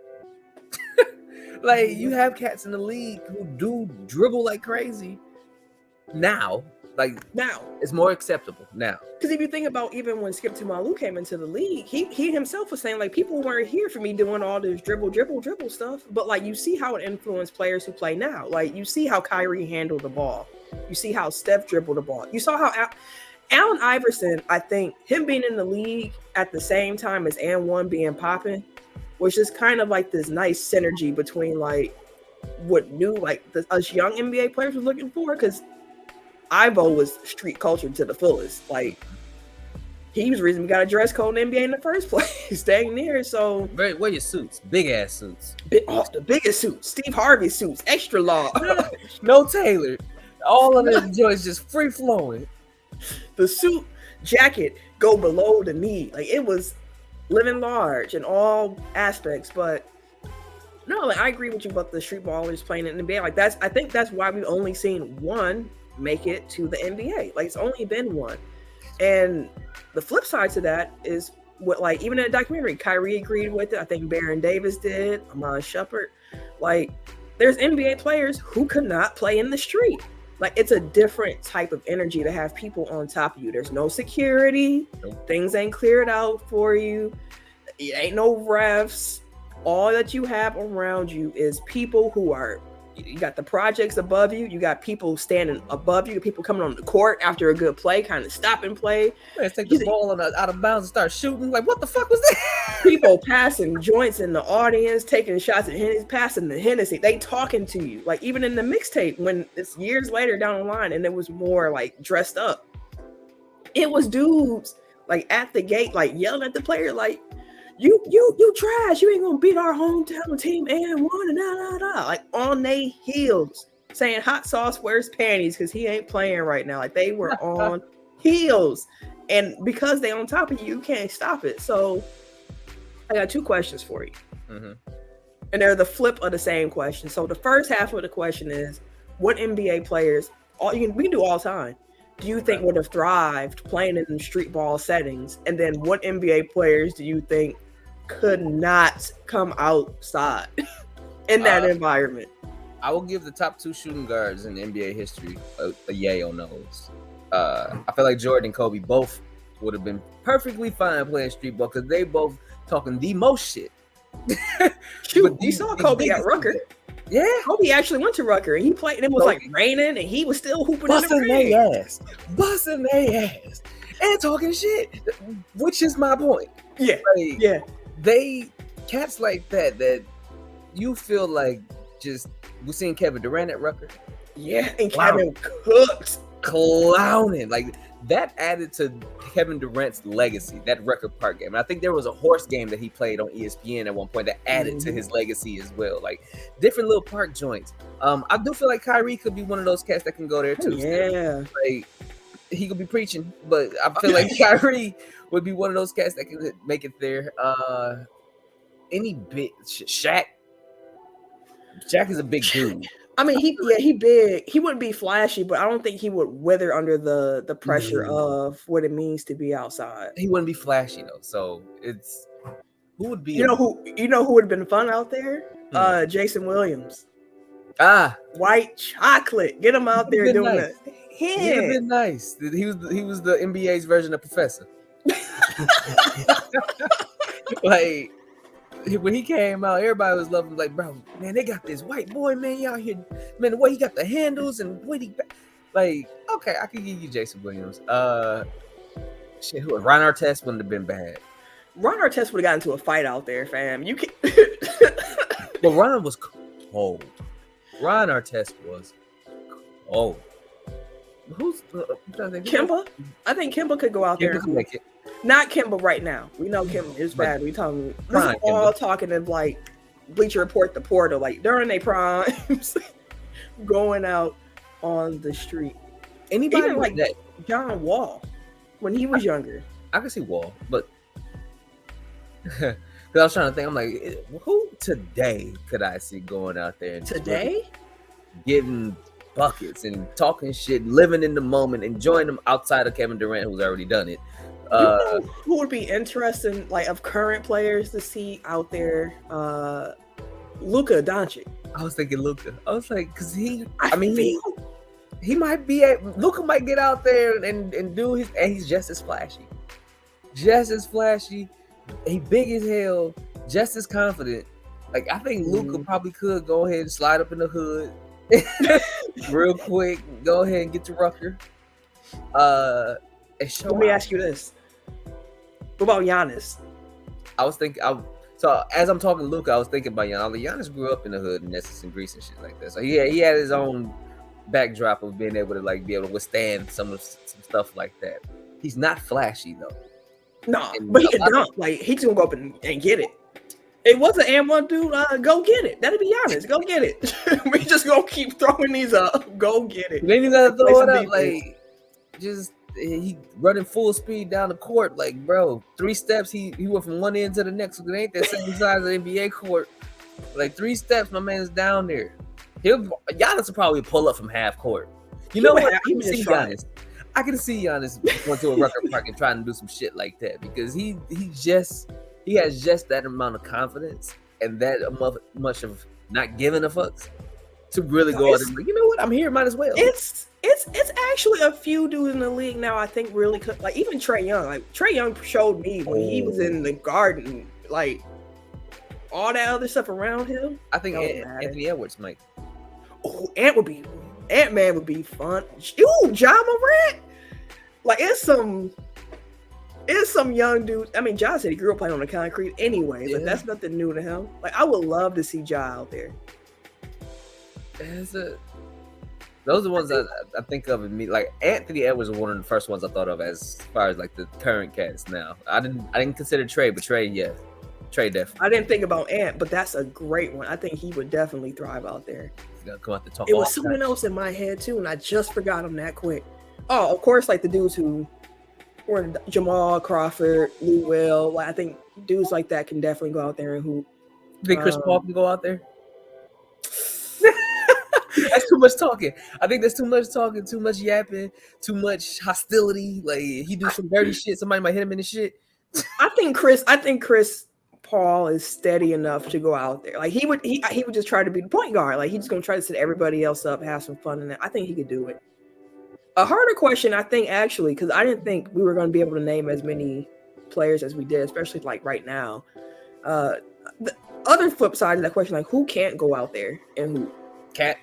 Like, you have cats in the league who do dribble like crazy now. Like, Now, it's more acceptable now. because if you think about even when Skip Tumalu came into the league, he himself was saying, like, people weren't here for me doing all this dribble stuff. But, like, you see how it influenced players who play now. Like, you see how Kyrie handled the ball. You see how Steph dribbled the ball. You saw how Allen Iverson, I think, him being in the league at the same time as And1 being popping, was just kind of like this nice synergy between, like, what new, like, us young NBA players was looking for. Because Ivo was street culture to the fullest. Like, he was the reason we got a dress code in the NBA in the first place. Dang near. So, Wear your suits, big ass suits. the biggest suits, Steve Harvey suits, extra long. No tailored. All of the joints just free flowing. The suit jacket go below the knee. Like, it was living large in all aspects. But no, like, I agree with you about the street ballers playing in the NBA. Like, I think that's why we've only seen one make it to the NBA. Like, it's only been one. And the flip side to that is what, like, even in the documentary, Kyrie agreed with it. I think Baron Davis did, Amon Shepard. Like, there's NBA players who could not play in the street. Like, it's a different type of energy to have people on top of you. There's no security. Nope. Things ain't cleared out for you. It ain't no refs. All that you have around you is people who are, you got the projects above you. You got people standing above you. People coming on the court after a good play, kind of stop and play. Let's take the ball out of bounds and start shooting. Like, what the fuck was that? People passing joints in the audience, taking shots at Hennessy, passing the Hennessy. They talking to you. Like, even in the mixtape, when it's years later down the line and it was more like dressed up, it was dudes like at the gate, like yelling at the player, like, you trash. You ain't gonna beat our hometown team and one and da. Like, on they heels, saying hot sauce wears panties because he ain't playing right now. Like, they were on heels. And because they on top of you, you can't stop it. So I got two questions for you. Mm-hmm. And they're the flip of the same question. So the first half of the question is, what NBA players, we can do all time, do you think would have thrived playing in street ball settings? And then what NBA players do you think could not come outside in that environment? I will give the top two shooting guards in NBA history a yay on those. I feel like Jordan and Kobe both would have been perfectly fine playing street ball because they both talking the most shit. Shoot, you saw Kobe at Rucker. Yeah, Kobe actually went to Rucker and he played, and it was like raining and he was still hooping busting in the rain. their ass, and talking shit, which is my point. Yeah, like, yeah. They cats like that you feel like just we seen Kevin Durant at Rucker. Yeah, and Kevin cooked. Clowning. Like, that added to Kevin Durant's legacy, that Record Park game. And I think there was a horse game that he played on ESPN at one point that added to his legacy as well. Like, different little park joints. I do feel like Kyrie could be one of those cats that can go there too. Yeah. Like, he could be preaching, but I feel like Kyrie would be one of those cats that can make it there. Any bit Shaq is a big dude. I mean, he big. He wouldn't be flashy, but I don't think he would wither under the pressure of what it means to be outside. He wouldn't be flashy though. So it's who would be? You know who would have been fun out there? Jason Williams. White chocolate. Get him out there doing it. He would have been nice. He was the NBA's version of Professor. Like, when he came out, everybody was loving, like, bro, man, they got this white boy, man, out here, man, the way he got the handles and what he, like, okay, I could give you Jason Williams. Shit, who? Ron Artest wouldn't have been bad. Ron Artest would have gotten into a fight out there, fam. You can. But Ron was cold. Ron Artest was cold. Who's Kemba? I think Kemba could go out there. Could make it. Not Kemba right now. We know Kemba is bad. We talking. This is all talking of like Bleacher Report, the portal, like during their primes, going out on the street. Anybody even like that John Wall when he was younger. I can see Wall, but because I was trying to think, I'm like, who today could I see going out there and today getting buckets and talking shit, living in the moment, enjoying them outside of Kevin Durant, who's already done it. You know who would be interesting, like of current players to see out there? Luka Doncic. I was thinking Luka. I was like, because he might be Luka might get out there and do his, and he's just as flashy. He big as hell, just as confident. Like I think Luka probably could go ahead and slide up in the hood real quick. Go ahead and get to Rucker. And show Let me ask you this: what about Giannis? I was thinking. So as I'm talking Luka, I was thinking about Giannis. Giannis grew up in the hood in Essex and Greece and shit like that. So he had his own backdrop of being able to like be able to withstand some stuff like that. He's not flashy though. No, but he can dunk. Like he's gonna go up and get it. It wasn't and one dude. Go get it. That'd be honest. Go get it. We just gonna keep throwing these up. Go get it. Then you gotta throw it up like just he running full speed down the court. Like bro, 3 steps. He went from one end to the next. It ain't that same size as the NBA court. Like 3 steps, my man's down there. Giannis will probably pull up from half court. You know what? I can see Giannis. I can see Giannis going to a Rucker Park and trying to do some shit like that because he has just that amount of confidence and that much of not giving a fuck to really go out and like, you know what? I'm here, might as well. It's actually a few dudes in the league now. I think really could, like even Trae Young. Like Trae Young showed me when he was in the Garden, like all that other stuff around him. I think Anthony Edwards might. Oh, Ant-Man would be fun. Ooh, John Morant. Like it's some young dude. I mean, John said he grew up playing on the concrete anyway, but that's nothing new to him. Like I would love to see Ja out there. Those are the ones I think of in me. Like Anthony Edwards was one of the first ones I thought of as far as like the current cast. Now I didn't consider Trae, but Trae, yeah, Trae definitely. I didn't think about Ant, but that's a great one. I think he would definitely thrive out there. Come out to talk. It was someone else in my head too, and I just forgot him that quick. Oh, of course, like the dudes who were Jamal Crawford, Lou Will. Like I think dudes like that can definitely go out there and hoop. You think Chris Paul can go out there? That's too much talking. I think that's too much talking, too much yapping, too much hostility. Like he do some dirty shit, somebody might hit him in the shit. I think Chris Paul is steady enough to go out there. Like he would just try to be the point guard. Like he's just gonna try to set everybody else up, have some fun in it. I think he could do it. A harder question, I think, actually, because I didn't think we were going to be able to name as many players as we did, especially like right now. The other flip side of that question, like who can't go out there and who? Cat.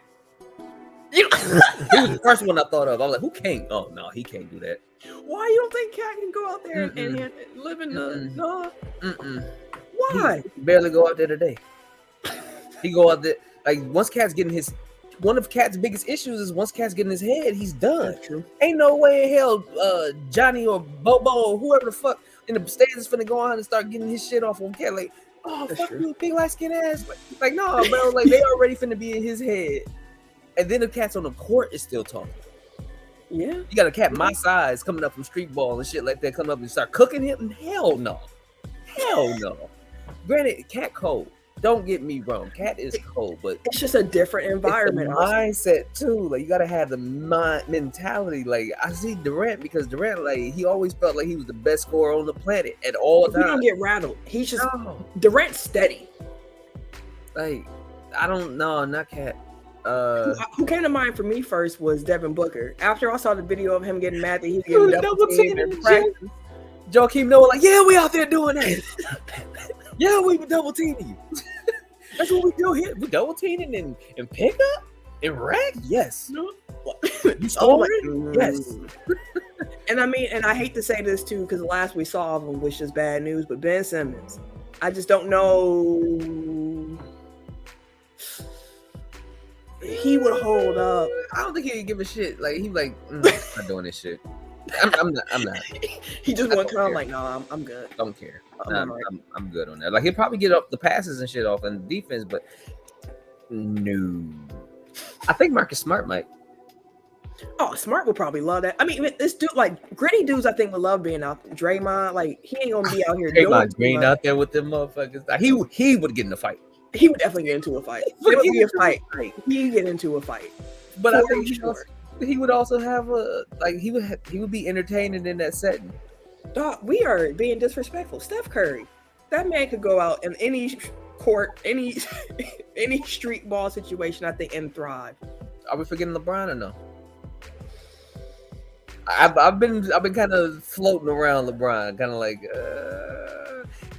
He was the first one I thought of. I was like, who can't? Oh no, he can't do that. Why you don't think Cat can go out there and live in the? No. Why? He barely go out there today. He go out there like once Cat's getting his. One of Cat's biggest issues is once Cat's getting his head, he's done. That's true. Ain't no way in hell Johnny or Bobo or whoever the fuck in the stands is finna go on and start getting his shit off on Cat. Like, oh, that's fuck true. You, big light skin ass. Like, no, bro. Like, they already finna be in his head. And then the Cat's on the court is still talking. Yeah. You got a cat my size coming up from streetball and shit like that, coming up and start cooking him? Hell no. Hell no. Granted, Cat cold. Don't get me wrong, Cat is cold, but it's just a different environment. It's the mindset too. Like you gotta have the mentality. Like I see Durant because Durant, like he always felt like he was the best scorer on the planet at all times. He don't get rattled. He's just Durant's steady. Like I don't know, not Cat. Who came to mind for me first was Devin Booker. After I saw the video of him getting mad that he was getting double teamed in practice. Joakim Noah, like, yeah, we out there doing that. Yeah, we double teaming you. That's what we do here. We double teaming and pick up and rack. Yes. No. You scoring? Yes. And I mean, and I hate to say this too, because the last we saw of him was just bad news. But Ben Simmons, I just don't know. He would hold up. I don't think he'd give a shit. Like he like, I'm not doing this shit. I'm not. He just went calm like, no, I'm good. Don't care. I'm good on that. Like he'll probably get up the passes and shit off in defense, but no. I think Marcus Smart might. Oh, Smart would probably love that. I mean, this dude, like gritty dudes, I think would love being out there. Draymond, like he ain't gonna be out here. Draymond Green out there with them motherfuckers. Like, he would get in a fight. He would definitely get into a fight. It would be a fight. He'd get into a fight. But I think he would also have a like he would be entertaining in that setting. Dog, we are being disrespectful. Steph Curry, that man could go out in any court, any any street ball situation, I think, and thrive. Are we forgetting LeBron or no? I've been kind of floating around LeBron, kind of like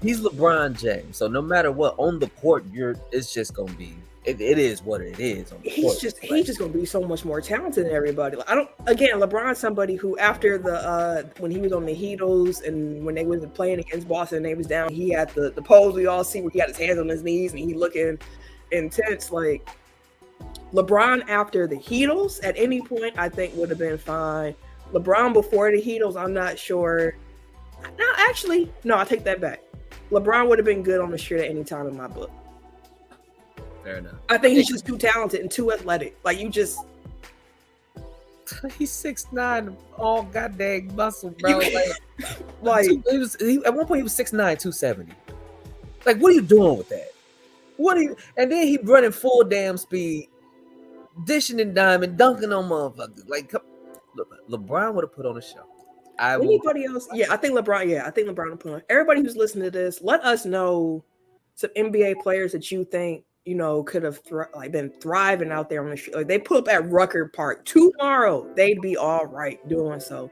he's LeBron James. So no matter what on the court, it's just gonna be it is what it is. On the court. He's just gonna be so much more talented than everybody. Like, LeBron's somebody who after the when he was on the Heatles and when they was playing against Boston and they was down, he had the pose we all see where he had his hands on his knees and he looking intense. Like LeBron after the Heatles at any point I think would have been fine. LeBron before the Heatles, I'm not sure. No, I take that back. LeBron would have been good on the street at any time in my book. Fair enough. I think he's just too talented and too athletic. Like he's 6'9", all goddamn muscle, bro. Like at one point he was 6'9", 270. Like, what are you doing with that? And then he running full damn speed, dishing and diming, dunking on motherfuckers. Like, LeBron would have put on a show. Anybody else? Yeah, I think LeBron. Yeah, I think LeBron will put on. Everybody who's listening to this, let us know some NBA players that you think could have been thriving out there on the street. Like they put up at Rucker Park tomorrow, they'd be all right doing so.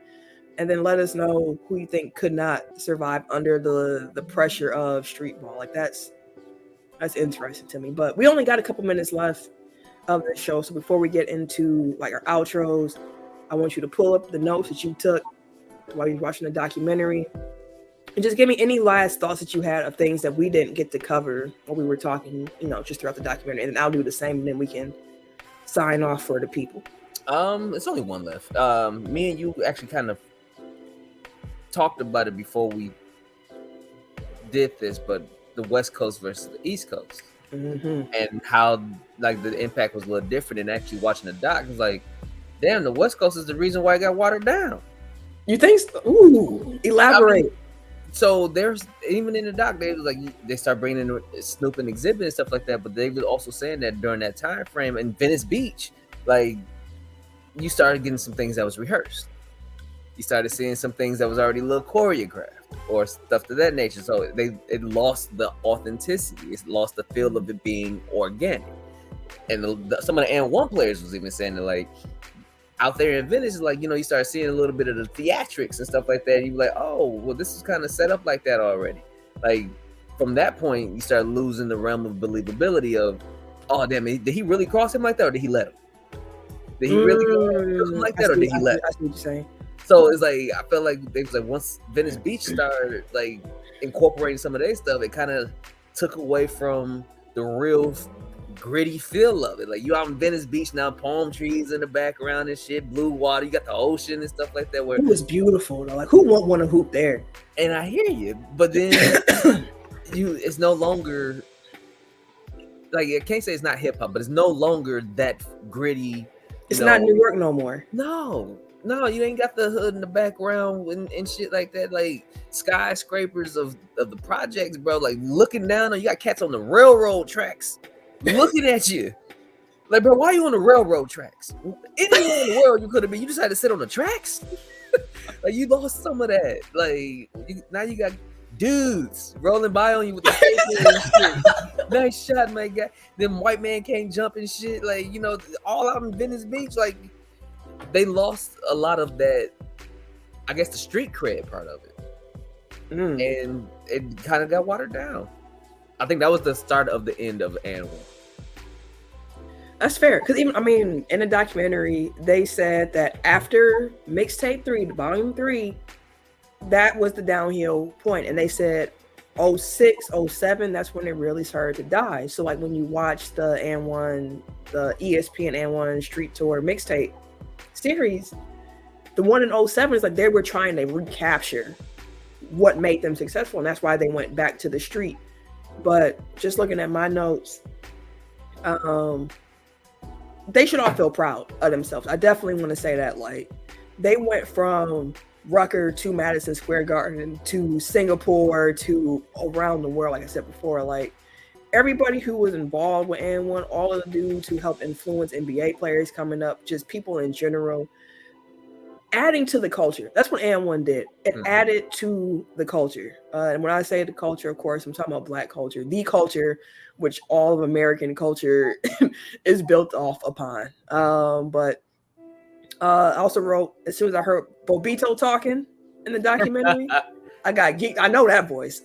And then let us know who you think could not survive under the pressure of street ball. Like that's interesting to me. But we only got a couple minutes left of the show, so before we get into like our outros, I want you to pull up the notes that you took while you're watching the documentary and just give me any last thoughts that you had of things that we didn't get to cover while we were talking, just throughout the documentary. And I'll do the same, and then we can sign off for the people. It's only one left. Me and you actually kind of talked about it before we did this, but the West Coast versus the East Coast, and how like the impact was a little different. And actually watching the doc, was like, damn, the West Coast is the reason why it got watered down. You think so? Ooh, elaborate. So there's even in the doc, they start bringing in Snoop and Exhibit and stuff like that. But they were also saying that during that time frame in Venice Beach, like you started getting some things that was rehearsed. You started seeing some things that was already a little choreographed or stuff to that nature. So it lost the authenticity. It lost the feel of it being organic. And some of the N1 players was even saying that like out there in Venice, like, you start seeing a little bit of the theatrics and stuff like that. And you're like, oh, well, this is kind of set up like that already. Like from that point, you start losing the realm of believability of, oh, damn, did he really cross him like that or did he let him? Did he really cross him like that or did he let him? I see what you're saying. So it's like, I felt like they was like, once Venice Beach started like incorporating some of their stuff, it kind of took away from the real gritty feel of it. Like you out in Venice Beach now, palm trees in the background and shit, blue water, you got the ocean and stuff like that. Where it was beautiful though. Like who won't want to hoop there? And I hear you, but then it's no longer like, I can't say it's not hip hop, but it's no longer that gritty. It's not New York no more. No, you ain't got the hood in the background and shit like that. Like skyscrapers of the projects, bro. Like looking down on you, got cats on the railroad tracks looking at you. Like, bro, why are you on the railroad tracks? Anywhere in the world you could have been. You just had to sit on the tracks. Like you lost some of that. Like now you got dudes rolling by on you with the shit. Nice shot, my guy. Them white man can't jump and shit. Like, all out in Venice Beach, like they lost a lot of that, I guess, the street cred part of it. And it kind of got watered down. I think that was the start of the end of Animal. That's fair. Because even, in the documentary, they said that after Mixtape 3, the Volume 3, that was the downhill point. And they said 06, 07, that's when it really started to die. So, like, when you watch the ESPN N1 Street Tour Mixtape series, the one in 07 is like they were trying to recapture what made them successful. And that's why they went back to the street. But just looking at my notes, they should all feel proud of themselves. I definitely want to say that. Like, they went from Rucker to Madison Square Garden to Singapore to around the world. Like I said before, like everybody who was involved with N1, all of the dudes who helped influence NBA players coming up, just people in general, adding to the culture. That's what And1 did. It added to the culture. And when I say the culture, of course, I'm talking about Black culture, the culture which all of American culture is built off upon. But I also wrote, as soon as I heard Bobito talking in the documentary, I got geeked. I know that voice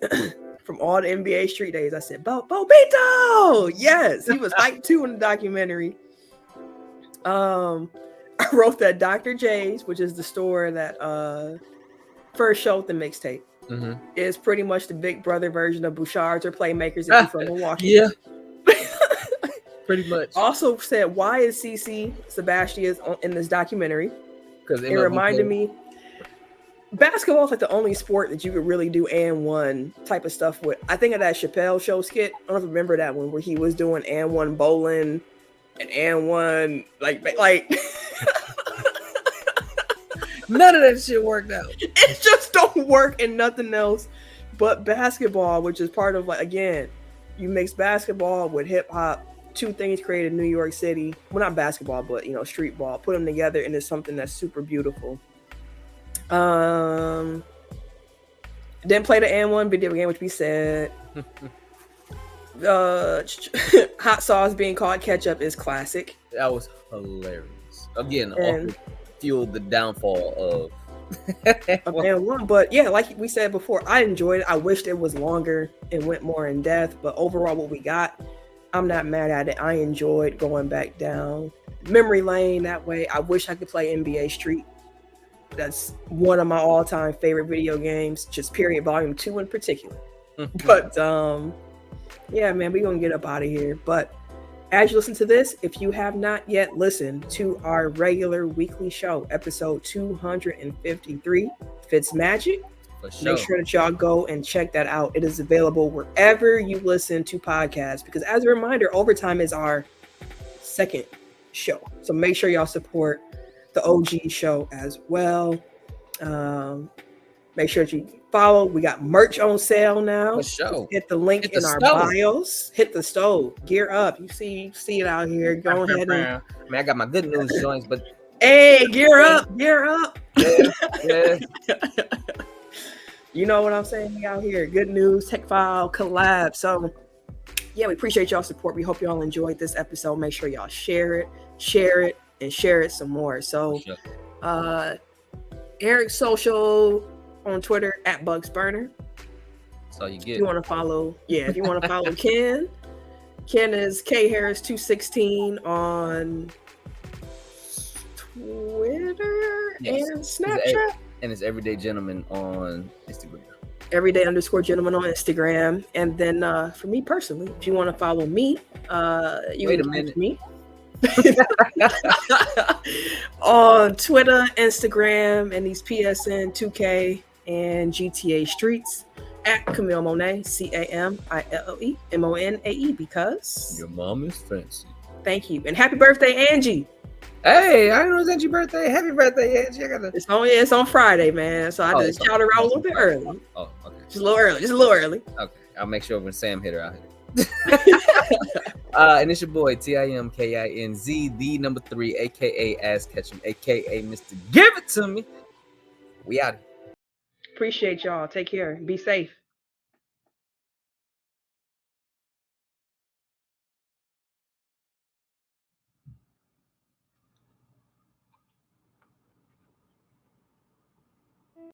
from all the NBA Street days. I said, Bobito! Yes, he was hyped too in the documentary. I wrote that Dr. J's, which is the store that first showed the mixtape, is pretty much the Big Brother version of Bouchard's or Playmakers if you're from Milwaukee. Yeah. Pretty much. Also said, why is CC Sebastian in this documentary? Because it reminded me, basketball is like the only sport that you could really do And1 type of stuff with. I think of that Chappelle Show skit. I don't know if you remember that one where he was doing And1 bowling and And1 like none of that shit worked out. It just don't work in nothing else but basketball, which is part of, like, again, you mix basketball with hip hop. Two things created in New York City. Well, not basketball, but street ball. Put them together, and it's something that's super beautiful. Didn't play the And1 video game, which we said. Hot sauce being called ketchup is classic. That was hilarious. Again, fueled the downfall of And1. But yeah, like we said before, I enjoyed it. I wished it was longer and went more in depth. But overall, what we got, I'm not mad at it. I enjoyed going back down memory lane that way. I wish I could play NBA Street. That's one of my all-time favorite video games, just period, volume 2 in particular. But yeah, man, we're gonna get up out of here. But as you listen to this, if you have not yet listened to our regular weekly show, episode 253, Fitzmagic, make sure that y'all go and check that out. It is available wherever you listen to podcasts, because as a reminder, Overtime is our second show. So make sure y'all support the OG show as well. Make sure that you follow. We got merch on sale now. Hit the link in our bios. Hit the stove. Gear up. You see it out here. Go ahead and I got my good news joints, but hey, gear up. Yeah. You know what I'm saying? We out here. Good news, tech file, collab. So yeah, we appreciate y'all support. We hope y'all enjoyed this episode. Make sure y'all share it, and share it some more. So Eric's social on Twitter at Bugsburner. That's all you get. If you want to follow, if you want to follow Ken is K Harris 216 on Twitter and Snapchat. And it's Everyday Gentleman on Instagram. Everyday_gentleman on Instagram. And then for me personally, if you want to follow me, you wait a can minute. Me on Twitter, Instagram, and these PSN 2K and GTA streets at Camille Monet, CAMILLE MONAE, because your mom is fancy. Thank you. And happy birthday, Angie. Hey, I know it's Angie's birthday. Happy birthday, Angie. It's on Friday, man. So I just shout her out a little bit early. Oh, okay. Just a little early. Okay. I'll make sure when Sam hit her, I'll hit her. And it's your boy, TIMKINZ, the number 3, aka Ass Ketchum, aka Mr. Give It To Me. We out. Appreciate y'all. Take care. Be safe.